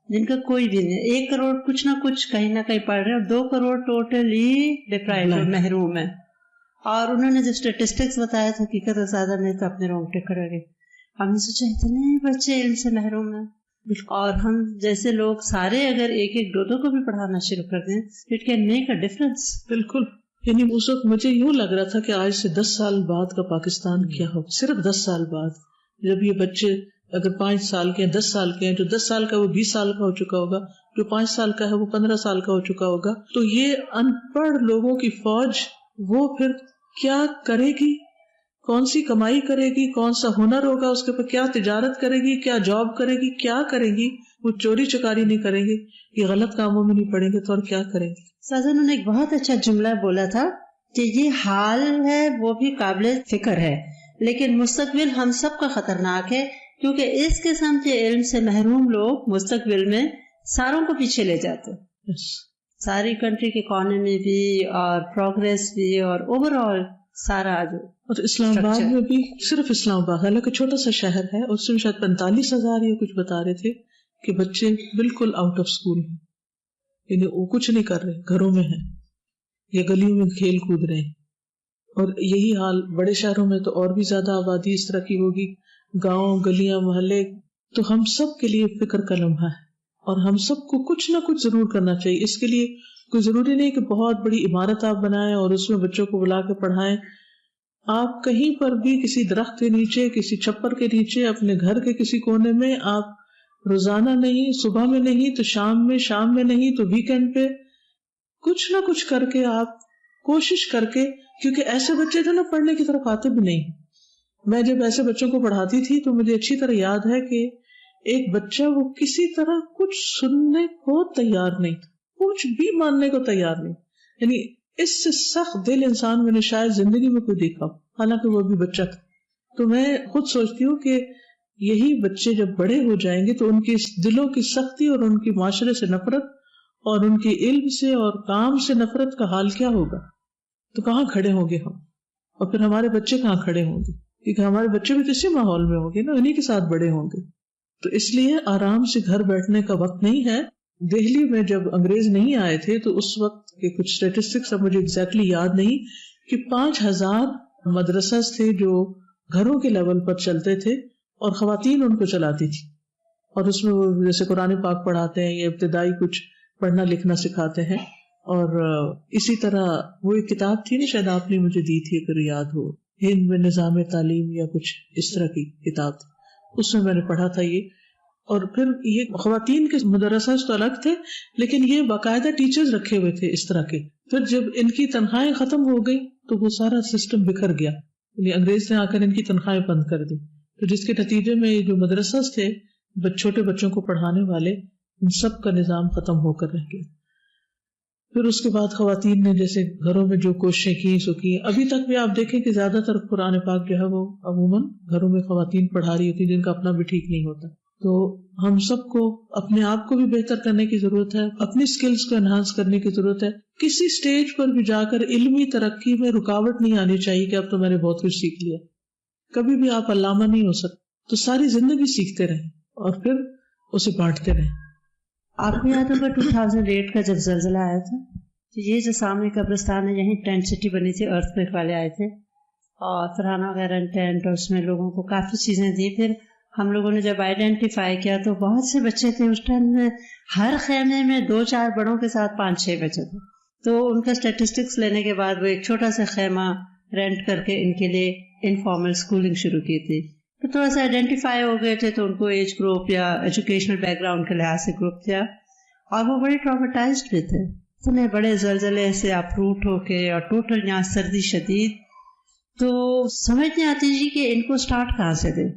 جن کا کوئی بھی نہیں. 1 کروڑ کچھ نہ کچھ کہیں نہ کہیں پڑھ رہے ہیں، اور 2 کروڑ ٹوٹلی ڈپرائیوڈ اور محروم ہیں. اور انہوں نے جو اسٹیٹسٹکس بتایا تھا حقیقت زیادہ نہیں تو اپنے رونگٹے کھڑے گئے. ہم نے سوچا اتنے بچے علم سے محروم ہیں، اور ہم جیسے لوگ سارے اگر 1-2 کو بھی پڑھانا شروع کر دیں it can make a difference. بالکل. یعنی اس وقت مجھے یوں لگ رہا تھا کہ آج سے 10 سال بعد کا پاکستان کیا ہو، صرف 10 سال بعد، جب یہ بچے اگر 5 سال کے ہیں، 10 سال کے ہیں، جو 10 سال کا وہ 20 سال کا ہو چکا ہوگا، جو 5 سال کا ہے وہ 15 سال کا ہو چکا ہوگا، تو یہ ان پڑھ لوگوں کی فوج وہ پھر کیا کرے گی، کون سی کمائی کرے گی، کون سا ہنر ہوگا اس کے اوپر، کیا تجارت کرے گی، کیا جاب کرے گی، کیا کرے گی. وہ چوری چکاری نہیں کریں گے، یہ غلط کاموں میں نہیں پڑیں گے تو اور کیا کریں گے. سازا انہوں نے ایک بہت اچھا جملہ بولا تھا کہ یہ حال ہے وہ بھی قابل فکر ہے، لیکن مستقبل ہم سب کا خطرناک ہے، کیونکہ اس قسم کے علم سے محروم لوگ مستقبل میں ساروں کو پیچھے لے جاتے ہیں. ساری کنٹری کی اکانومی بھی اور پروگریس بھی اور اوور آل سارا جو. اور اسلام آباد میں بھی، صرف اسلام آباد حالانکہ چھوٹا سا شہر ہے، اس میں شاید 45,000 یا کچھ بتا رہے تھے کہ بچے بالکل آؤٹ آف اسکول ہیں، یعنی وہ کچھ نہیں کر رہے، گھروں میں ہیں یا گلیوں میں کھیل کود رہے ہیں. اور یہی حال بڑے شہروں میں تو اور بھی زیادہ آبادی اس طرح کی ہوگی، گاؤں گلیاں محلے. تو ہم سب کے لیے فکر کا لمحہ ہے اور ہم سب کو کچھ نہ کچھ ضرور کرنا چاہیے. اس کے لیے کوئی ضروری نہیں کہ بہت بڑی عمارت آپ بنائیں اور اس میں بچوں کو بلا کے پڑھائیں. آپ کہیں پر بھی کسی درخت کے نیچے، کسی چھپر کے نیچے، اپنے گھر کے کسی کونے میں، آپ روزانہ نہیں، صبح میں نہیں تو شام میں نہیں تو ویکینڈ پہ کچھ نہ کچھ کر کے آپ کوشش کر کے، کیونکہ ایسے بچے جو نا پڑھنے کی طرف آتے بھی نہیں. میں جب ایسے بچوں کو پڑھاتی تھی تو مجھے اچھی طرح یاد ہے کہ ایک بچہ وہ کسی طرح کچھ سننے کو تیار نہیں تھا، کچھ بھی ماننے کو تیار نہیں. یعنی اس سے سخت دل انسان میں نے شاید زندگی میں کوئی دیکھا، حالانکہ وہ بھی بچہ تھا. تو میں خود سوچتی ہوں کہ یہی بچے جب بڑے ہو جائیں گے تو ان کی دلوں کی سختی اور ان کی معاشرے سے نفرت اور ان کی علم سے اور کام سے نفرت کا حال کیا ہوگا. تو کہاں کھڑے ہوں گے ہم، اور پھر ہمارے بچے کہاں کھڑے ہوں گے، کیونکہ ہمارے بچے بھی تو اسی ماحول میں ہوں گے نا، انہیں کے ساتھ بڑے ہوں گے. تو اس لیے آرام سے گھر بیٹھنے کا وقت نہیں ہے. دہلی میں جب انگریز نہیں آئے تھے تو اس وقت کے کچھ اسٹیٹسٹکس اب مجھے ایگزیکٹلی یاد نہیں کہ 5,000 مدرسہ تھے جو گھروں کے لیول پر چلتے تھے اور خواتین ان کو چلاتی تھی، اور اس میں وہ جیسے قرآن پاک پڑھاتے ہیں یا ابتدائی کچھ پڑھنا لکھنا سکھاتے ہیں. اور اسی طرح وہ ایک کتاب تھی نا، شاید آپ نے مجھے دی تھی اگر یاد ہو، ہند میں نظام تعلیم یا کچھ اس طرح کی کتاب تھی، اس میں نے پڑھا تھا یہ. اور پھر یہ خواتین کے مدرسہ تو الگ تھے لیکن یہ باقاعدہ ٹیچرز رکھے ہوئے تھے اس طرح کے. پھر جب ان کی تنخواہیں ختم ہو گئی تو وہ سارا سسٹم بکھر گیا، یعنی انگریز نے آ کر ان کی تنخواہیں بند کر دی. تو جس کے نتیجے میں جو مدرسہ تھے چھوٹے بچوں کو پڑھانے والے، ان سب کا نظام ختم ہو کر رہ گیا. پھر اس کے بعد خواتین نے جیسے گھروں میں جو کوششیں کی سو کی. ابھی تک بھی آپ دیکھیں کہ زیادہ تر قرآن پاک جو ہے وہ عموماً گھروں میں خواتین پڑھا رہی ہوتی جن کا اپنا بھی ٹھیک نہیں ہوتا. تو ہم سب کو اپنے آپ کو بھی بہتر کرنے کی ضرورت ہے، اپنی سکلز کو انہانس کرنے کی ضرورت ہے. کسی سٹیج پر بھی جا کر علمی ترقی میں رکاوٹ نہیں آنی چاہیے کہ اب تو میں نے بہت کچھ سیکھ لیا. کبھی بھی آپ علامہ نہیں ہو سکتے، تو ساری زندگی سیکھتے رہیں اور پھر اسے بانٹتے رہیں. آپ کو یاد ہوگا 2008 کا جب زلزلہ آیا تھا تو یہ جو سامنے قبرستان ہے یہیں ٹینٹ سٹی بنی تھی، ارتھ کویک والے آئے تھے اور فرحانہ وغیرہ ٹینٹ، اور اس میں لوگوں کو کافی چیزیں دی. پھر ہم لوگوں نے جب آئیڈینٹیفائی کیا تو بہت سے بچے تھے اس ٹائم میں، ہر خیمے میں 2-4 بڑوں کے ساتھ 5-6 بچے تھے. تو ان کا اسٹیٹسٹکس لینے کے بعد وہ ایک چھوٹا سا خیمہ رینٹ کر کے ان کے لیے انفارمل اسکولنگ شروع کی تھی. تو تھوڑا سا آئیڈینٹیفائی ہو گئے تھے تو ان کو ایج گروپ یا ایجوکیشنل بیک گراؤنڈ کے لحاظ سے گروپ تھا، اور وہ بڑے ٹرامیٹائزڈ بھی تھے. انہیں بڑے زلزلے سے اپروٹ ہو کے اور ٹوٹل یہاں سردی شدید تو سمجھ نہیں آتی جی کہ ان کو سٹارٹ کہاں سے دے.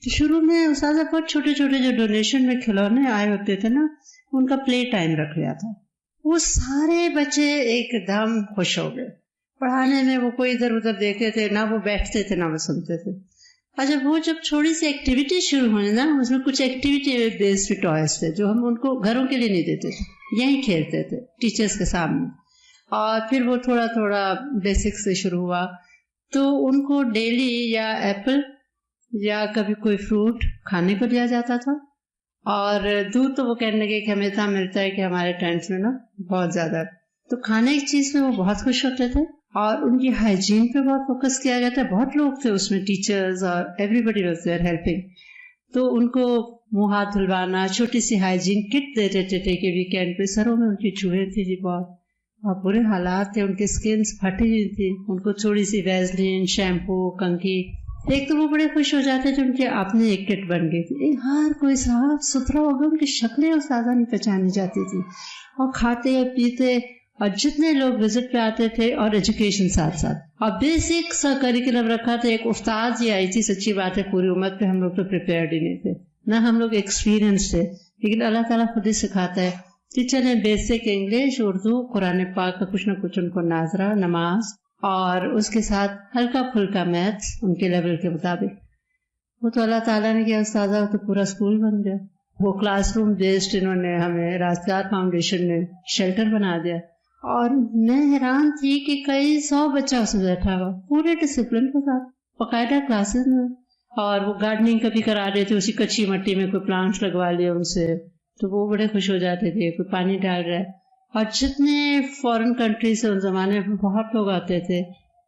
تو شروع میں استاذہ بہت چھوٹے چھوٹے جو ڈونیشن میں کھلونے آئے ہوتے تھے نا, ان کا پلے ٹائم رکھ لیا تھا. وہ سارے بچے ایک دم خوش ہو گئے. پڑھانے میں وہ کوئی ادھر ادھر دیکھتے تھے, نہ وہ بیٹھتے تھے نہ وہ سنتے تھے. اور جب وہ تھوڑی سی ایکٹیویٹی شروع ہوئی نا, اس میں کچھ ایکٹیویٹی بیسڈ ٹوائز تھے جو ہم ان کو گھروں کے لیے نہیں دیتے تھے, یہیں کھیلتے تھے ٹیچرس کے سامنے. اور پھر وہ تھوڑا تھوڑا بیسک سے شروع ہوا, تو ان کو ڈیلی یا ایپل یا کبھی کوئی فروٹ کھانے کو دیا جاتا تھا. اور دودھ تو وہ کہنے لگے کہ ہمیں اتنا ملتا ہے کہ ہمارے ٹینٹس میں نا بہت زیادہ, تو کھانے کی چیز میں وہ بہت خوش ہوتے تھے. اور ان کی ہائیجین پہ بہت فوکس کیا گیا تھا. بہت لوگ تھے اس میں, ٹیچرز اور everybody was there helping. تو ان کو منہ ہاتھ دھلوانا, چھوٹی سی ہائیجین کٹ دے دیتے تھے کہ ویکینڈ پہ. سروں میں ان کی چوہے تھی جی بہت, اور برے حالات تھے, ان کی اسکنس پھٹی ہوئی تھی. ان کو تھوڑی سی ویزلین, شیمپو, کنگھی. ایک تو وہ بڑے خوش ہو جاتے جو ان کی اپنی ایک کٹ بن گئی تھی. ہر کوئی صاف ستھرا ہو گیا, ان کی شکلیں استاذہ نہیں پہچانی جاتی تھی. اور کھاتے پیتے, اور جتنے لوگ وزٹ پہ آتے تھے, اور ایجوکیشن ساتھ ساتھ, اور بیسک سا کریکولم رکھا تھا. ایک استاد جی آئی تھی, سچی بات ہے پوری امت پہ ہم لوگ تو پریپیئرڈ ہی نہیں تھے, نہ ہم لوگ ایکسپیرینس تھے, لیکن اللہ تعالیٰ خود ہی سکھاتا ہے. ٹیچر نے بیسک انگلش, اردو, قرآن پاک کا کچھ نہ کچھ ان کو ناظرہ, نماز, اور اس کے ساتھ ہلکا پھلکا میتھس ان کے لیول کے مطابق. وہ تو اللہ تعالیٰ نے کیا استاذہ, تو پورا اسکول بن گیا. وہ کلاس روم بیسڈ انہوں نے ہمیں راستگار فاؤنڈیشن نے شیلٹر بنا دیا. اور میں حیران تھی کہ کئی 100 بچہ اس میں بیٹھا ہوا, پورے ڈسپلن کے ساتھ, باقاعدہ کلاسز میں. اور وہ گارڈننگ کبھی کرا رہے تھے, اسی کچی مٹی میں کوئی پلانٹس لگوا لیے ان سے, تو وہ بڑے خوش ہو جاتے تھے. کوئی پانی ڈال رہا ہے. اور جتنے فورن کنٹری سے ان زمانے میں بہت لوگ آتے تھے,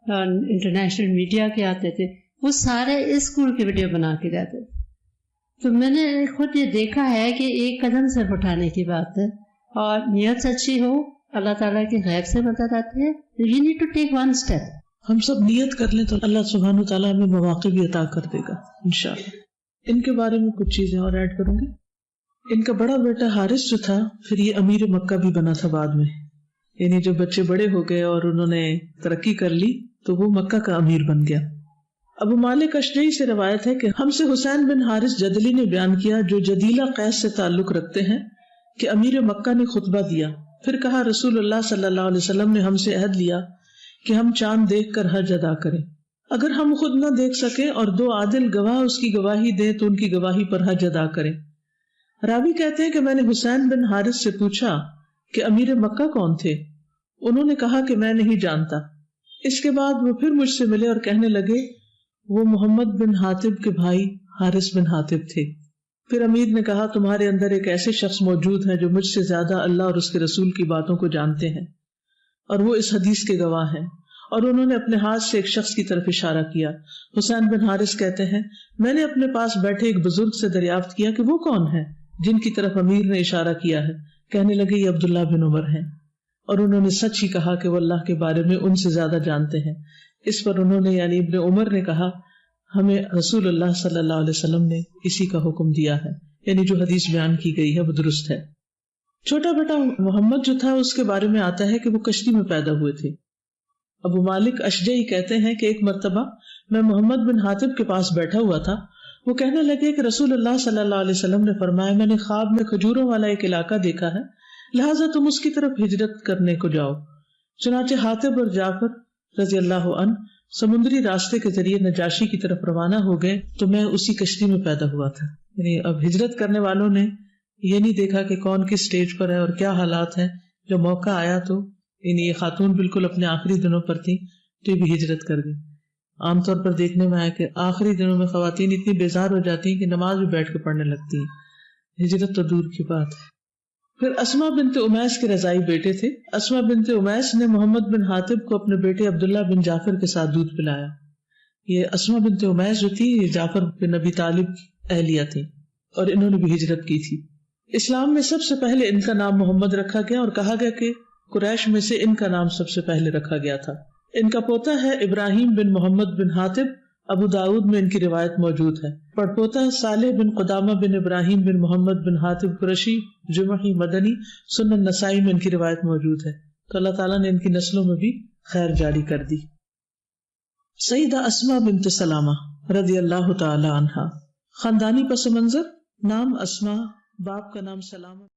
انٹرنیشنل میڈیا کے آتے تھے, وہ سارے اس اسکول کی ویڈیو بنا کے جاتے. تو میں نے خود یہ دیکھا ہے کہ ایک قدم صرف اٹھانے کی بات ہے, اور نیت اچھی ہو, اللہ تعالیٰ کی غیب سے مدد آتی ہے. You need to take one step. ہم سب نیت کر لیں تو اللہ سبحانہ و تعالیٰ ہمیں مواقع بھی عطا کر دے گا انشاءاللہ. ان کے بارے میں کچھ چیزیں اور ایڈ کروں گی. ان کا بڑا بیٹا حارث جو تھا, پھر یہ امیر مکہ بھی بنا تھا بعد میں. یعنی جب بچے بڑے ہو گئے اور انہوں نے ترقی کر لی تو وہ مکہ کا امیر بن گیا. ابو مالک اشجعی سے روایت ہے کہ ہم سے حسین بن حارث جدلی نے بیان کیا, جو جدیلہ قیس سے تعلق رکھتے ہیں, کہ امیر مکہ نے خطبہ دیا. پھر کہا, رسول اللہ صلی اللہ علیہ وسلم نے ہم سے عہد لیا کہ ہم چاند دیکھ کر حج ادا کریں. اگر ہم خود نہ دیکھ سکیں اور 2 عادل گواہ اس کی گواہی دیں تو ان کی گواہی پر حج ادا کریں. راوی کہتے ہیں کہ میں نے حسین بن حارث سے پوچھا کہ امیر مکہ کون تھے. انہوں نے کہا کہ میں نہیں جانتا. اس کے بعد وہ پھر مجھ سے ملے اور کہنے لگے وہ محمد بن حاتب کے بھائی حارث بن حاتب تھے. پھر امیر نے کہا, تمہارے اندر ایک ایسے شخص موجود ہے جو مجھ سے زیادہ اللہ اور اس کے رسول کی باتوں کو جانتے ہیں, اور وہ اس حدیث کے گواہ ہیں. اور انہوں نے اپنے ہاتھ سے ایک شخص کی طرف اشارہ کیا. حسین بن حارث کہتے ہیں, میں نے اپنے پاس بیٹھے ایک بزرگ سے دریافت کیا کہ وہ کون ہے جن کی طرف امیر نے اشارہ کیا ہے. کہنے لگے یہ عبداللہ بن عمر ہیں, اور انہوں نے سچ ہی کہا کہ وہ اللہ کے بارے میں ان سے زیادہ جانتے ہیں. اس پر انہوں نے یعنی ابن عمر نے کہا, ہمیں رسول اللہ صلی اللہ علیہ وسلم نے اسی کا حکم دیا ہے, یعنی جو حدیث بیان کی گئی ہے وہ درست ہے. چھوٹا بیٹا محمد جو تھا اس کے بارے میں آتا ہے کہ وہ کشتی میں پیدا ہوئے تھے. ابو مالک اشجعی کہتے ہیں کہ ایک مرتبہ میں محمد بن حاتب کے پاس بیٹھا ہوا تھا. وہ کہنے لگے کہ رسول اللہ صلی اللہ علیہ وسلم نے فرمایا, میں نے خواب میں کھجوروں والا ایک علاقہ دیکھا ہے, لہٰذا تم اس کی طرف ہجرت کرنے کو جاؤ. چنانچہ حاتب اور جعفر رضی اللہ عنہ سمندری راستے کے ذریعے نجاشی کی طرف روانہ ہو گئے, تو میں اسی کشتی میں پیدا ہوا تھا. یعنی اب ہجرت کرنے والوں نے یہ نہیں دیکھا کہ کون کس سٹیج پر ہے اور کیا حالات ہیں. جو موقع آیا تو یعنی یہ خاتون بالکل اپنے آخری دنوں پر تھی تو یہ بھی ہجرت کر گئی. عام طور پر دیکھنے میں آیا کہ آخری دنوں میں خواتین اتنی بیزار ہو جاتی ہیں کہ نماز بھی بیٹھ کے پڑھنے لگتی ہیں, ہجرت تو دور کی بات ہے. پھر اسما بنت امیس کے رضائی بیٹے تھے. اسما بنت امیس نے محمد بن حاتب کو اپنے بیٹے عبداللہ بن جعفر کے ساتھ دودھ پلایا. یہ اسما بنت امیس جو تھی یہ جعفر بن ابی طالب کی اہلیہ تھی, اور انہوں نے بھی ہجرت کی تھی. اسلام میں سب سے پہلے ان کا نام محمد رکھا گیا, اور کہا گیا کہ قریش میں سے ان کا نام سب سے پہلے رکھا گیا تھا. ان کا پوتا ہے ابراہیم بن محمد بن حاتب, ابو داؤد میں ان کی روایت موجود ہے. پڑپوتا صالح بن قدامہ بن ابراہیم بن محمد بن حاتب قرشی جمحی مدنی, سنن نسائی میں ان کی روایت موجود ہے. تو اللہ تعالیٰ نے ان کی نسلوں میں بھی خیر جاری کر دی. سیدہ اسما بنت سلامہ رضی اللہ تعالی عنہا، خاندانی پس منظر، نام اسما، باپ کا نام سلامہ.